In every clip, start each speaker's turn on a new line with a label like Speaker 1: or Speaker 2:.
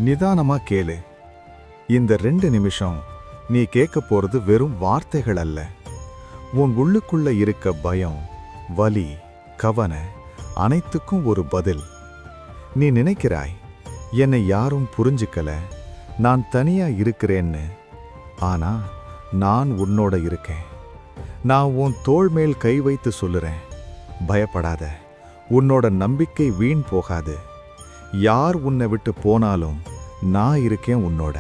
Speaker 1: நிதானமா கேளு. இந்த 2 நிமிஷம் நீ கேட்க போறது வெறும் வார்த்தைகள் அல்ல. உன் உள்ளுக்குள்ள இருக்க பயம், வலி, கவலை அனைத்துக்கும் ஒரு பதில். நீ நினைக்கிறாய், என்னை யாரும் புரிஞ்சுக்கல, நான் தனியா இருக்கிறேன்னு. ஆனா நான் உன்னோட இருக்கேன். நான் உன் தோள் மேல் கை வைத்து சொல்லுறேன், பயப்படாத, உன்னோட நம்பிக்கை வீண் போகாது. யார் உன்னை விட்டு போனாலும் நான் இருக்கேன் உன்னோட.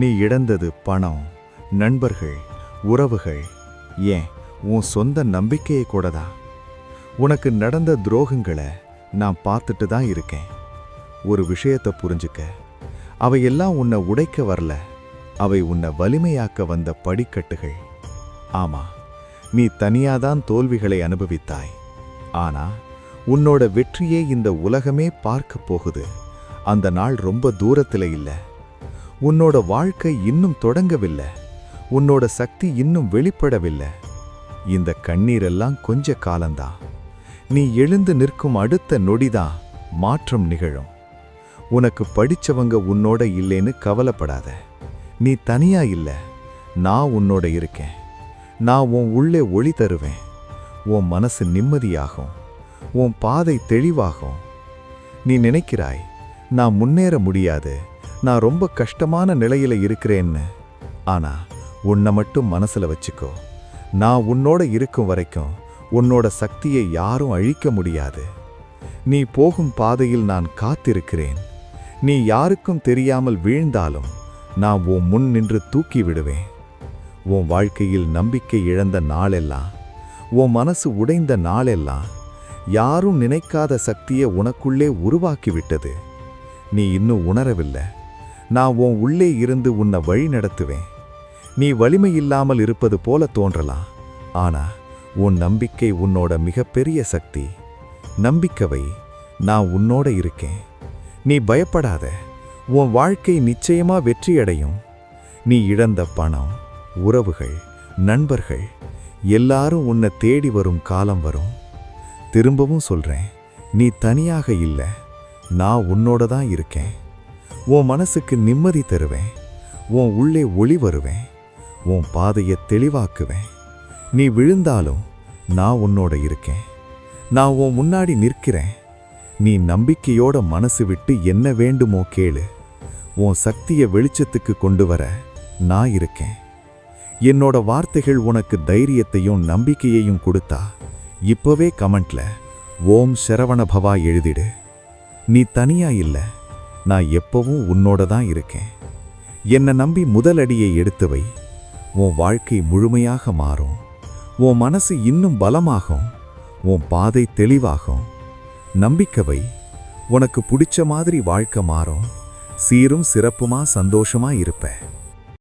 Speaker 1: நீ இழந்தது பணம், நண்பர்கள், உறவுகள், ஏன் உன் சொந்த நம்பிக்கையை கூடதான். உனக்கு நடந்த துரோகங்களை நான் பார்த்துட்டு தான் இருக்கேன். ஒரு விஷயத்தை புரிஞ்சுக்க, அவையெல்லாம் உன்னை உடைக்க வரல, அவை உன்னை வலிமையாக்க வந்த படிக்கட்டுகள். ஆமா, நீ தனியாதான் தோல்விகளை அனுபவித்தாய். ஆனா உன்னோட வெற்றியே இந்த உலகமே பார்க்க போகுது. அந்த நாள் ரொம்ப தூரத்தில் இல்ல. உன்னோட வாழ்க்கை இன்னும் தொடங்கவில்லை. உன்னோட சக்தி இன்னும் வெளிப்படவில்லை. இந்த கண்ணீரெல்லாம் கொஞ்ச காலம்தான். நீ எழுந்து நிற்கும் அடுத்த நொடிதான் மாற்றம் நிகழும். உனக்கு படிச்சவங்க உன்னோட இல்லைன்னு கவலைப்படாத. நீ தனியா இல்ல, நான் உன்னோட இருக்கேன். நான் உன் உள்ளே ஒளி தருவேன். உன் மனசு நிம்மதியாகும், உன் பாதை தெளிவாகும். நீ நினைக்கிறாய், நான் முன்னேற முடியாது, நான் ரொம்ப கஷ்டமான நிலையில இருக்கிறேன்னு. ஆனா உன்னை மட்டும் மனசுல வச்சுக்கோ. நான் உன்னோட இருக்கும் வரைக்கும் உன்னோட சக்தியை யாரும் அழிக்க முடியாது. நீ போகும் பாதையில் நான் காத்திருக்கிறேன். நீ யாருக்கும் தெரியாமல் வீழ்ந்தாலும் நான் உன் முன் நின்று தூக்கி விடுவேன். உன் வாழ்க்கையில் நம்பிக்கை இழந்த நாளெல்லாம், உன் மனசு உடைந்த நாளெல்லாம் யாரும் நினைக்காத சக்தியை உனக்குள்ளே உருவாக்கிவிட்டது. நீ இன்னும் உணரவில்லை. நான் உன் உள்ளே இருந்து உன்னை வழி நடத்துவேன். நீ வலிமை இல்லாமல் இருப்பது போல தோன்றலாம், ஆனா உன் நம்பிக்கை உன்னோட மிகப்பெரிய சக்தி. நம்பிக்கவை, நான் உன்னோட இருக்கேன். நீ பயப்படாத, உன் வாழ்க்கை நிச்சயமா வெற்றியடையும். நீ இழந்த பணம், உறவுகள், நண்பர்கள் எல்லாரும் உன்னை தேடி வரும் காலம் வரும். திரும்பவும் சொல்றேன், நீ தனியாக இல்ல, நான் உன்னோட தான் இருக்கேன். உன் மனசுக்கு நிம்மதி தருவேன். உன் உள்ளே ஒளி வருவேன். உன் பாதையை தெளிவாக்குவேன். நீ விழுந்தாலும் நான் உன்னோட இருக்கேன். நான் உன் முன்னாடி நிற்கிறேன். நீ நம்பிக்கையோட மனசு விட்டு என்ன வேண்டுமோ கேளு. உன் சக்தியை வெளிச்சத்துக்கு கொண்டு வர நான் இருக்கேன். என்னோட வார்த்தைகள் உனக்கு தைரியத்தையும் நம்பிக்கையையும் கொடுத்தா இப்பவே கமெண்ட்ல ஓம் சரவணபவா எழுதிடு. நீ தனியா இல்ல, நான் எப்பவும் உன்னோட தான் இருக்கேன். என்னை நம்பி முதல் அடியை எடுத்து வை. உன் வாழ்க்கை முழுமையாக மாறும். உன் மனசு இன்னும் பலமாகும். உன் பாதை தெளிவாகும். நம்பிக்கவை, உனக்கு பிடிச்ச மாதிரி வாழ்க்கை மாறும். சீரும் சிறப்புமா சந்தோஷமா இருப்ப.